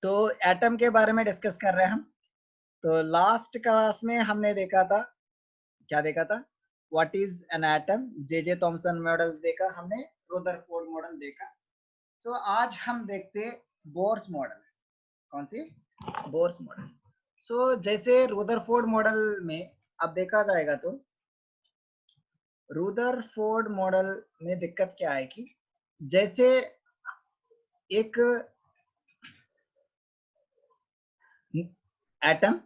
तो एटम के बारे में डिस्कस कर रहे हैं हम। तो लास्ट क्लास में हमने देखा था, क्या देखा था, what is an atom, J Thomson model देखा हमने, रुदरफोर्ड मॉडल देखा। तो आज हम देखते बोर्स मॉडल। कौन सी? Bohr's model. सो जैसे रुदरफोर्ड मॉडल में अब देखा जाएगा तो रुदरफोर्ड मॉडल में दिक्कत क्या है कि जैसे एक एटम,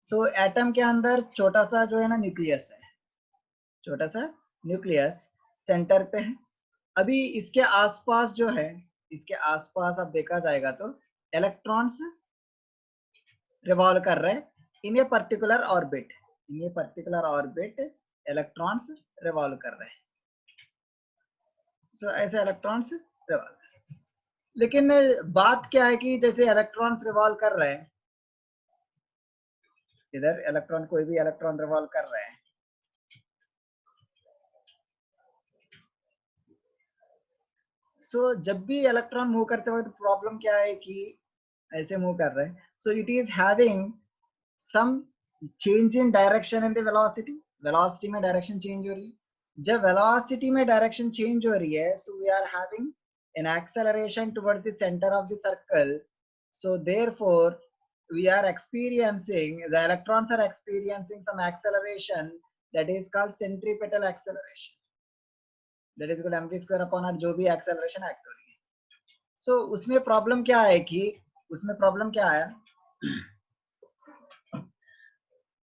सो एटम के अंदर छोटा सा जो है ना न्यूक्लियस है, छोटा सा न्यूक्लियस सेंटर पे है। अभी इसके आसपास जो है, इसके आसपास अब देखा जाएगा तो इलेक्ट्रॉन्स रिवॉल्व कर रहे हैं इन ये पर्टिकुलर ऑर्बिट, इन ये पर्टिकुलर ऑर्बिट इलेक्ट्रॉन्स रिवॉल्व कर रहे हैं। सो ऐसे इलेक्ट्रॉन्स रिवॉल्व, लेकिन बात क्या है कि जैसे इलेक्ट्रॉन्स रिवॉल्व कर रहे हैं, इधर इलेक्ट्रॉन, कोई भी इलेक्ट्रॉन रिवॉल्व कर रहे हैं, सो जब भी इलेक्ट्रॉन मूव करते वक्त प्रॉब्लम क्या है कि ऐसे मूव कर रहे हैं, so it is having some change in direction in the velocity, velocity में डायरेक्शन चेंज हो रही है। जब वेलोसिटी में डायरेक्शन चेंज हो रही है, so we are having an acceleration towards the center of the circle, so therefore we are experiencing, the electrons are experiencing some acceleration that is called centripetal acceleration, that is equal to mv square upon r, जो भी acceleration act हो रही है। सो उसमें problem क्या है कि उसमें प्रॉब्लम क्या आया,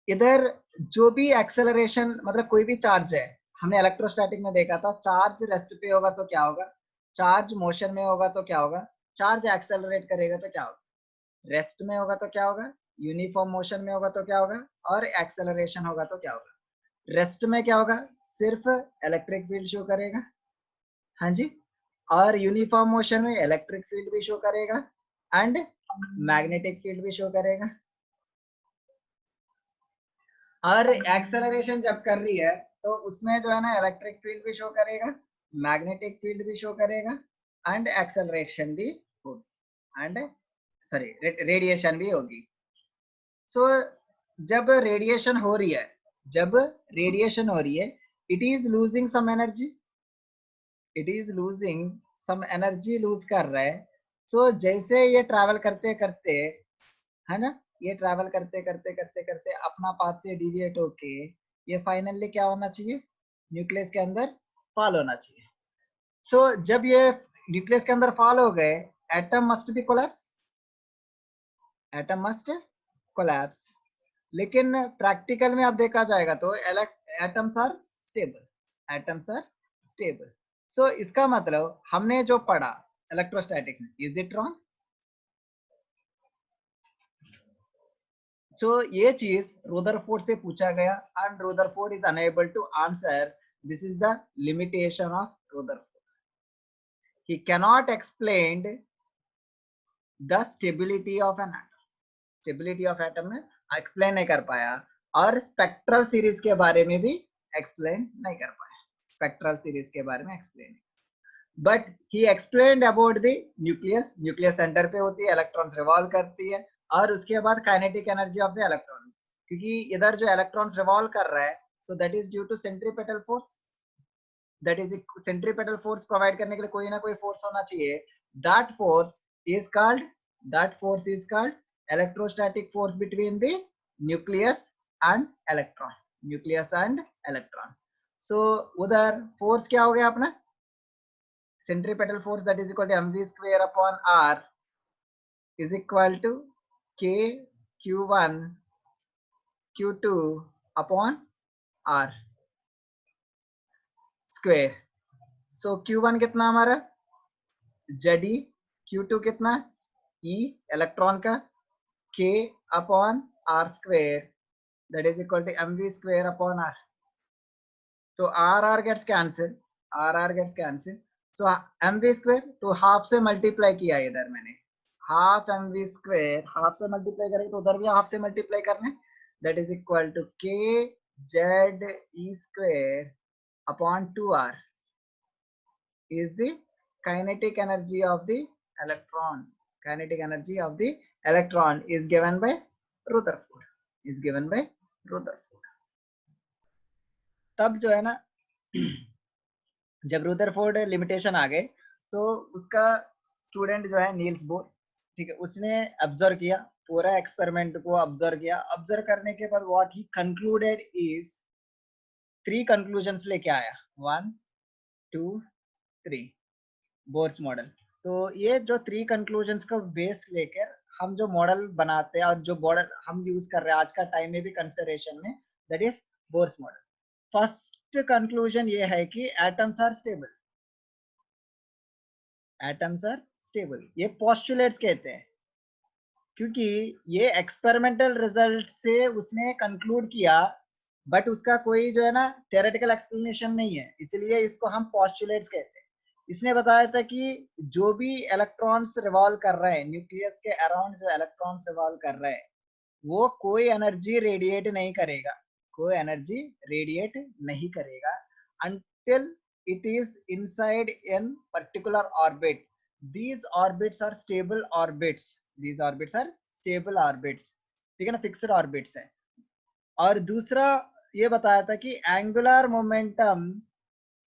इधर जो भी एक्सेलरेशन, मतलब कोई भी चार्ज है, हमने इलेक्ट्रोस्टैटिक में देखा था, चार्ज रेस्ट पे होगा तो क्या होगा, चार्ज मोशन में होगा तो क्या होगा, चार्ज एक्सेलरेट करेगा तो क्या होगा, रेस्ट में होगा तो क्या होगा, यूनिफॉर्म मोशन में होगा तो क्या होगा, और एक्सेलरेशन होगा तो क्या होगा। रेस्ट में क्या होगा, सिर्फ इलेक्ट्रिक फील्ड शो करेगा, हाँ जी, और यूनिफॉर्म मोशन में इलेक्ट्रिक फील्ड भी शो करेगा एंड मैग्नेटिक फील्ड भी शो करेगा। और एक्सेलरेशन जब कर रही है तो उसमें जो है ना इलेक्ट्रिक फील्ड भी शो करेगा, मैग्नेटिक फील्ड भी शो करेगा एंड एक्सेलरेशन भी होगी, एंड सॉरी रेडिएशन भी होगी। सो जब रेडिएशन हो रही है, जब रेडिएशन हो रही है, it is losing some energy, it is losing some energy, lose कर रहा है। सो जैसे ये ट्रैवल करते करते, है ना, ये ट्रैवल करते करते करते करते अपना पाथ से डिविएट होके ये फाइनली क्या होना चाहिए, न्यूक्लियस के अंदर फॉल होना चाहिए। सो जब ये न्यूक्लियस के अंदर फॉल हो गए, atom must be collapse, atom must collapse. लेकिन प्रैक्टिकल में अब देखा जाएगा तो atoms are stable, atoms are stable. So इसका मतलब हमने जो पढ़ा इलेक्ट्रोस्टैटिक्स में, इज इट रॉन्ग? सो ये चीज रुदरफोर्ड से पूछा गया and Rutherford is unable to answer, this is the limitation of Rutherford, he cannot explain the stability of an atom, stability of atom में एक्सप्लेन नहीं कर पाया, और स्पेक्ट्रल सीरीज के बारे में भी एक्सप्लेन नहीं कर पाया, स्पेक्ट्रल सीरीज के बारे में explain, but he explained about the nucleus, nucleus centre पे होती है, इलेक्ट्रॉन्स रिवॉल्व करती है, और उसके बाद kinetic energy of the electron, क्योंकि इधर जो इलेक्ट्रॉन्स रिवॉल्व कर रहा है, so that is due to centripetal force, that is centripetal force provide करने के लिए कोई ना कोई फोर्स होना चाहिए, that force is called, that force is called electrostatic force between the nucleus and electron, nucleus and electron। so उधर force क्या हो गया अपना, centripetal force, that is equal to mv square upon r is equal to k q1 q2 upon r square। so q1 कितना हमारा Ze, q2 कितना e electron का, k upon r square, that is equal to mv square upon r। तो r gets cancel, r gets cancel, so mv square तो half से multiply किया इधर मैंने, हाफ mv स्क्वायर, हाफ से multiply करेंगे तो उधर भी हाफ से मल्टीप्लाई करना है, that is equal to k z e square upon 2r is the kinetic energy of the electron, Kinetic energy of the electron is given by Rutherford. Is given by Rutherford. तब जो है ना जब Rutherford limitation आ गए तो उसका student जो है नील्स बोर, ठीक है, उसने ऑब्जर्व किया, पूरा एक्सपेरिमेंट को ऑब्जर्व किया। ऑब्जर्व करने के बाद what he concluded is 3 conclusions लेके आया, 1 2 3 बोर्स मॉडल। तो ये जो 3 कंक्लूजन्स को बेस लेकर हम जो मॉडल बनाते हैं और जो मॉडल हम यूज कर रहे हैं आज का टाइम में भी कंसिडरेशन में, that is Bohr's model. First conclusion ये है कि atoms are stable, atoms are stable, ये पोस्टुलेट्स कहते हैं, क्योंकि ये एक्सपेरिमेंटल रिजल्ट से उसने कंक्लूड किया, बट उसका कोई जो है ना थियोरेटिकल एक्सप्लेनेशन नहीं है, इसलिए इसको हम पोस्टुलेट्स कहते हैं। इसने बताया था कि जो भी इलेक्ट्रॉन्स रिवॉल्व कर रहे हैं न्यूक्लियस के अराउंड, जो इलेक्ट्रॉन्स रिवॉल्व कर रहे हैं वो कोई एनर्जी रेडिएट नहीं करेगा, कोई एनर्जी रेडिएट नहीं करेगा until it is inside in particular orbit. These orbits are stable orbits. These orbits are stable orbits, ठीक है ना, फिक्स्ड ऑर्बिट्स है। और दूसरा ये बताया था कि एंगुलर मोमेंटम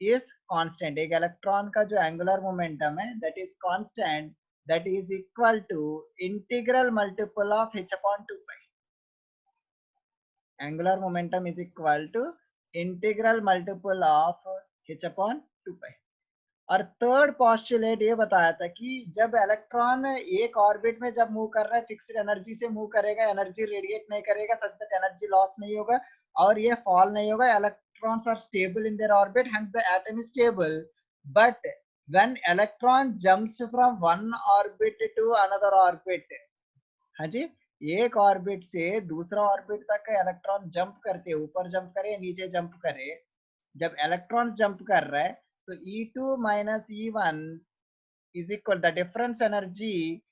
इज कांस्टेंट, एक इलेक्ट्रॉन का जो एंगुलर मोमेंटम है that is constant, that is equal to integral multiple of h upon 2 pi. Angular momentum is equal to integral multiple of h upon 2 pi. और third postulate ये बताया था कि जब इलेक्ट्रॉन एक ऑर्बिट में जब मूव कर रहा है फिक्स्ड एनर्जी से मूव करेगा, एनर्जी रेडिएट नहीं करेगा, सच दैट एनर्जी लॉस नहीं होगा और ये फॉल नहीं होगा, electrons are stable in their orbit, hence the atom is stable. But when electron jumps from one orbit to another orbit, हाँ जी, एक ऑर्बिट से दूसरा ऑर्बिट तक का इलेक्ट्रॉन जंप करते, ऊपर जंप करे नीचे जंप करे, जब इलेक्ट्रॉन जंप कर रहा है तो E2 minus E1 is equal, the difference energy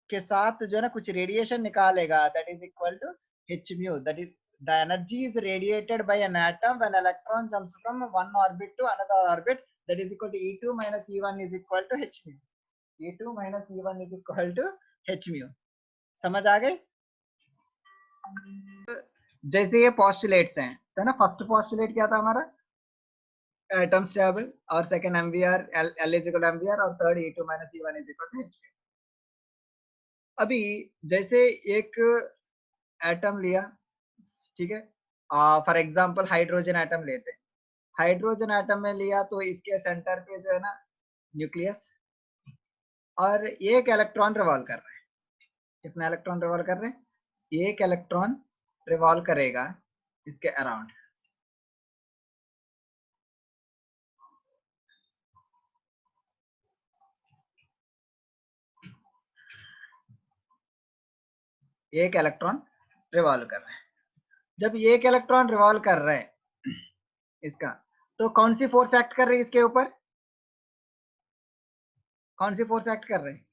के साथ जो है ना कुछ रेडिएशन निकालेगा, that is equal to h mu, that is the energy is radiated by an atom when electron jumps from one orbit to another orbit, that is equal to E2 minus E1 is equal to h mu. E2 minus E1 is equal to h mu. समझ आ गई? जैसे ये postulates हैं, तो ना first postulate क्या था हमारा, एटम स्टेबल, और second MVR, L is equal to MVR, और third E2 minus E1 is equal to h. अभी जैसे एक एटम लिया, ठीक है, फॉर एग्जांपल हाइड्रोजन एटम लेते हैं, हाइड्रोजन एटम में लिया तो इसके सेंटर पे जो है ना न्यूक्लियस, और एक इलेक्ट्रॉन रिवॉल्व कर रहा है, कितना इलेक्ट्रॉन रिवॉल्व कर रहे हैं, एक इलेक्ट्रॉन रिवॉल्व करेगा इसके अराउंड, एक इलेक्ट्रॉन रिवॉल्व कर रहा है। जब एक इलेक्ट्रॉन रिवॉल्व कर रहा है इसका, तो कौन सी फोर्स एक्ट कर रही है इसके ऊपर, कौन सी फोर्स एक्ट कर रही है,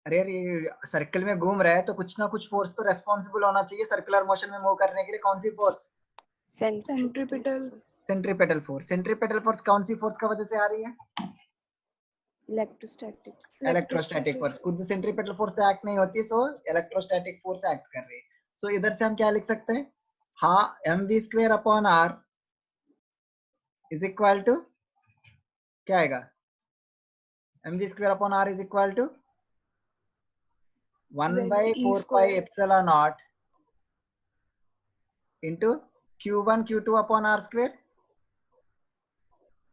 अरे यार ये सर्कल में घूम रहा है तो कुछ ना कुछ फोर्स तो रेस्पॉन्सिबल होना चाहिए सर्कुलर मोशन में मूव करने के लिए, कौन सी force, centripetal centripetal force. Centripetal force कौन सी फोर्स का वजह से आ रही है, इलेक्ट्रोस्टैटिक फोर्स। खुद सेंट्रीपेटल फोर्स तो एक्ट नहीं होती, सो इलेक्ट्रोस्टैटिक फोर्स एक्ट कर रही है। सो इधर से हम क्या लिख सकते हैं, हाँ mv square upon r is equal to क्या आएगा, mv square upon r is equal to 1/4 pi epsilon naught into q1 q2 upon r square,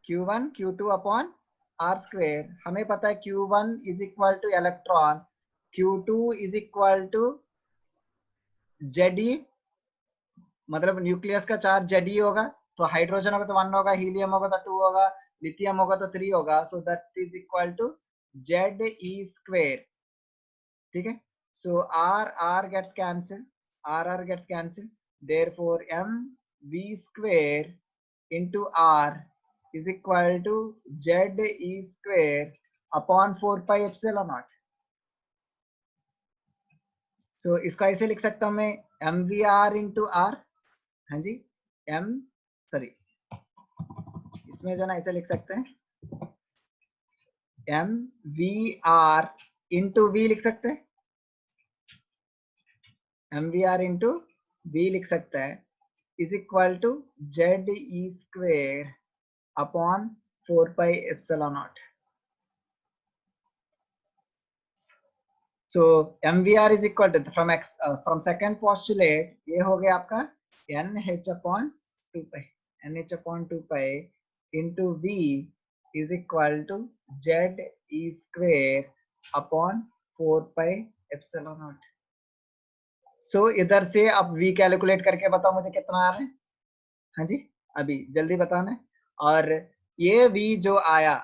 q1 q2 upon r square. हमें पता है q1 is equal to electron, q2 is equal to Ze, मतलब nucleus का charge Ze होगा, तो hydrogen होगा तो 1 होगा, हीलियम होगा तो 2 होगा, लिथियम होगा तो 3 होगा, so that is equal to Ze square, ठीक है। So r gets cancel, r gets cancel, therefore mv square into r is equal to Ze square upon 4 pi epsilon naught. So इसको ऐसे लिख सकता हूँ मैं mvr into r, हाँ जी, इसमें जो ना ऐसे लिख सकते हैं M V R into V लिख सकते हैं, M V R into V लिख सकता है, is equal to Z E square upon 4 pi epsilon naught. So MVR is equal to from second postulate ये हो गया आपका NH upon 2 pi, NH upon 2 pi into V is equal to Z E square upon 4 pi epsilon naught. So इधर से अब V calculate करके बताओ मुझे कितना आ रहा है. हाँ जी अभी जल्दी बताना है. और ये V जो आया,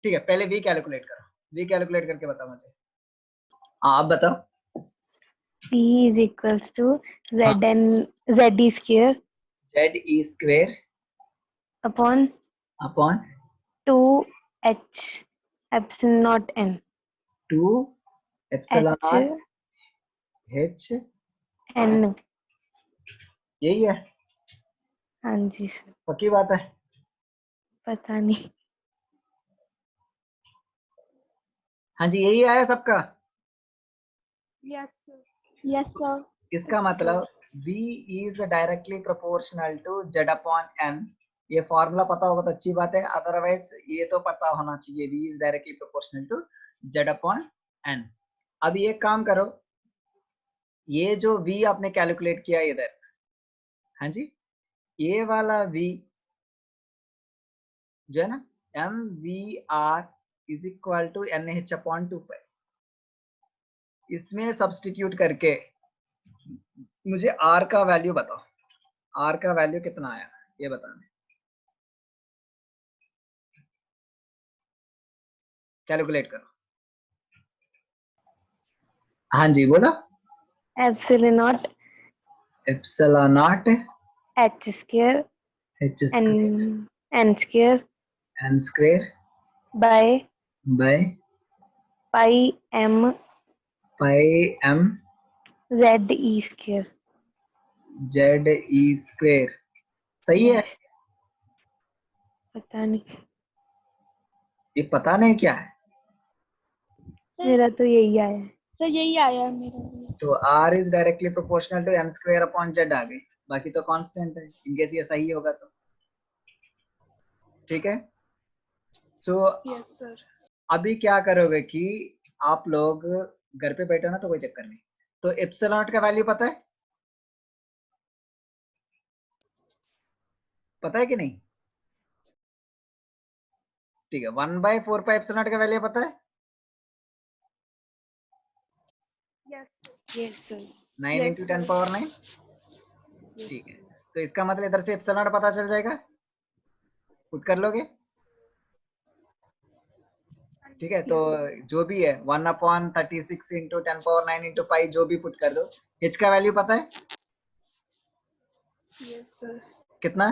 ठीक है, पहले V कैलकुलेट करो, V कैलकुलेट करके बताओ मुझे. आप बताओ. P is equals to Z square Z E square upon upon 2H epsilon naught N. 2 epsilon H naught H. N. यही है, हाँ जी सर. पक्की बात है. पता नहीं. हाँ जी यही आया सबका. Yes, sir. Yes, sir. इसका Yes, मतलब V is directly proportional to Z upon N. ये फॉर्मूला पता होगा तो अच्छी बात है, अदरवाइज ये तो पता होना चाहिए V is directly proportional to Z upon N. अब ये काम करो, ये जो V आपने कैलकुलेट किया इधर, हाँ जी, ये वाला V जो है ना MVR is equal to NH upon 2 pi, इसमें सब्स्टिट्यूट करके मुझे R का वैल्यू बताओ. R का वैल्यू कितना आया ये बताना. कैलकुलेट करो. हाँ जी बोलो. Epsilon naught epsilon naught H square H N square N square by by pi M pi M Z E square. Z E square. सही है. Yes. पता नहीं. ये पता नहीं क्या है. मेरा तो यही आया है. सर यही आया है मेरा भी. तो R is directly proportional to N square upon Z आ गई, बाकी तो कांस्टेंट है, इनकेस ये सही होगा तो. ठीक है. सो Yes, sir. अभी क्या करोगे कि आप लोग घर पे बैठे हो ना तो कोई चक्कर नहीं. तो एप्सिलॉन नॉट का वैल्यू पता है, पता है कि नहीं. ठीक है, 1/4 पाई एप्सिलॉन नॉट का वैल्यू पता है. Yes, sir. Yes sir. 9 Yes, into sir. 10 power 9. ठीक है, तो इसका मतलब इधर से एप्सिलॉन नॉट पता चल जाएगा, पुट कर लोगे. ठीक है, तो जो भी है 1/36 इंटू 10 पावर 9 इंटू पाई जो भी पुट कर दो. H का वैल्यू पता है Yes, sir. कितना.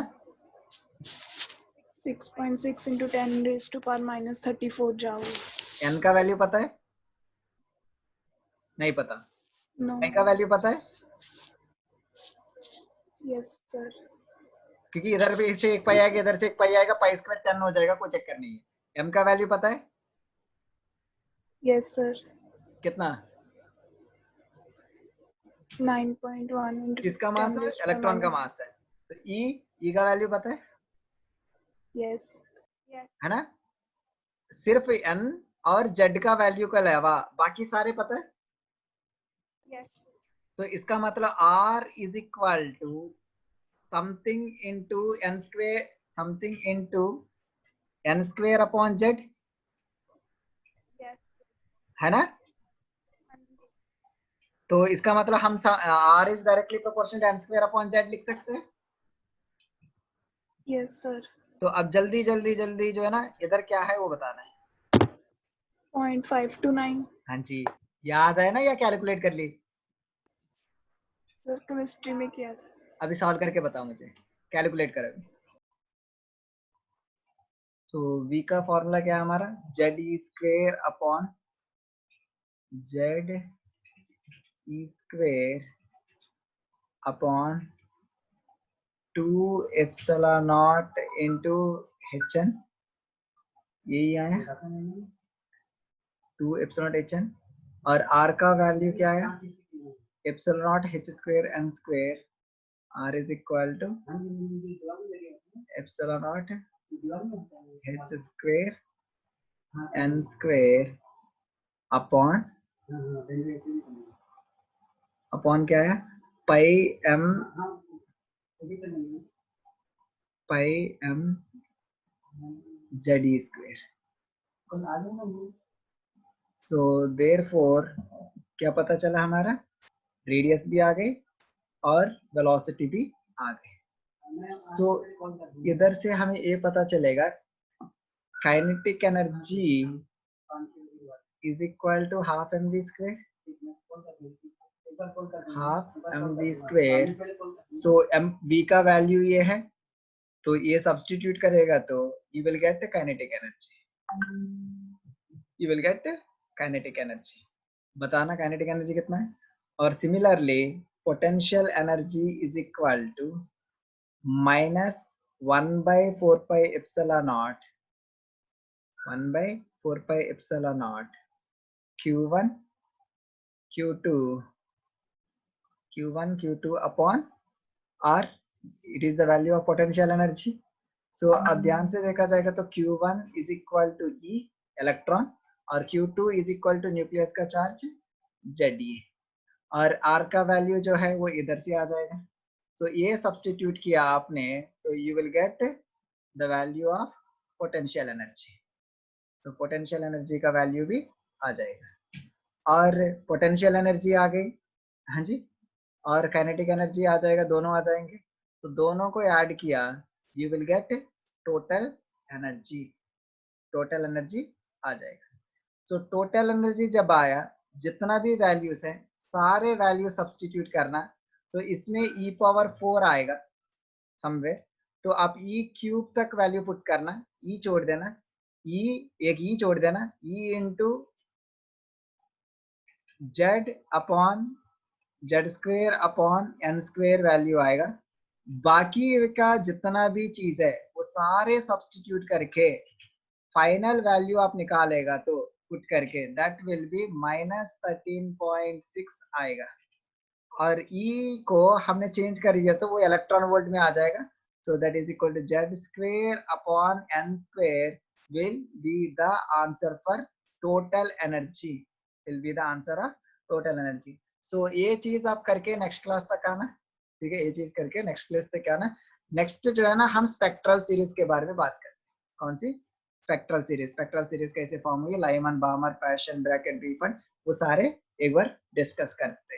6.6 into 10 raised to power minus 34 joule. N का वैल्यू पता है, नहीं पता. No. I का वैल्यू पता है, Yes, sir. क्योंकि इधर भी से एक पाई आएगा, इधर से एक पाई आएगा, पाई स्क्वायर 10 हो जाएगा, कोई चक्कर नहीं है. M का वैल्यू पता है Yes, sir. कितना. 9.1 into किसका मास 10 है, raised to power इलेक्ट्रॉन का minus. मास है. तो E का वैल्यू पता है, Yes. Yes. है ना. सिर्फ N और Z का वैल्यू के अलावा बाकी सारे पता है. Yes. तो इसका मतलब R is equal to something into N स्क्वायर, something into N square upon Z, Yes. है ना. तो इसका मतलब हम R is directly proportional to N square upon Z लिख सकते हैं. Yes, sir. तो अब जल्दी जल्दी जल्दी जो है ना इधर क्या है वो बताना है. 0.529. हाँ जी, याद है ना या कैलकुलेट कर ली. सर केमिस्ट्री में किया था. अभी सॉल्व करके बताओ मुझे, कैलकुलेट करो. तो V का फॉर्मूला क्या है हमारा, Z E square upon Z E square upon 2 epsilon naught into HN यही आया 2 एप्सिलॉन नॉट HN, और R का वैल्यू क्या आया epsilon naught H square N square, R is equal to epsilon naught H square N square upon क्या है pi m ZE square. So therefore क्या पता चला हमारा, रेडियस भी आ गई और वेलोसिटी भी आ गई। सो इधर से हमें ये पता चलेगा kinetic energy is equal to half mv square, half mv square. So v का वैल्यू ये है, तो ये सब्स्टिट्यूट करेगा तो you will get kinetic energy, you will get kinetic energy. बताना काइनेटिक एनर्जी कितना है। और similarly potential energy is equal to minus 1/4 pi epsilon naught, 1/4 pi epsilon naught Q1 Q2 upon R, it is the value of potential energy. So अब ध्यान से देखा जाएगा तो Q1 is equal to E electron और Q2 is equal to nucleus का charge ZE, और R का वैल्यू जो है वो इधर से आ जाएगा। तो ये सब्स्टिट्यूट किया आपने तो you will get the value of potential energy। तो पोटेंशियल एनर्जी का वैल्यू भी आ जाएगा, और पोटेंशियल एनर्जी आ गई, हाँ जी, और काइनेटिक एनर्जी आ जाएगा, दोनों आ जाएंगे। तो दोनों को ऐड किया you will get total energy, total energy आ जाएगा। सो टोटल एनर्जी जब आया, जितना भी वैल्यूज है सारे वैल्यू सब्स्टिट्यूट करना, तो इसमें e पावर 4 आएगा समवेयर, तो आप e क्यूब तक वैल्यू पुट करना, e छोड़ देना, एक e छोड़ देना, e into Z upon Z square upon N square value आएगा। बाकी का जितना भी चीज है वो सारे सब्स्टिट्यूट करके फाइनल वैल्यू आप निकालेगा तो पुट करके दैट विल बी -13.6 आएगा, और E को हमने चेंज कर दिया तो वो इलेक्ट्रॉन वोल्ट में आ जाएगा। So that is equal to Z square upon N square will be the answer for total energy, will be the answer of total energy. So ये चीज आप करके नेक्स्ट क्लास तक आना, ठीक है, ये चीज करके नेक्स्ट क्लास तक आना। नेक्स्ट जो है ना हम स्पेक्ट्रल सीरीज के बारे में बात करते हैं। कौन सी? Spectral series. स्पेक्ट्रल सीरीज कैसे फॉर्म हुई, Lyman, Balmer, Paschen, Brackett, Pfund, वो सारे एक बार डिस्कस करते हैं।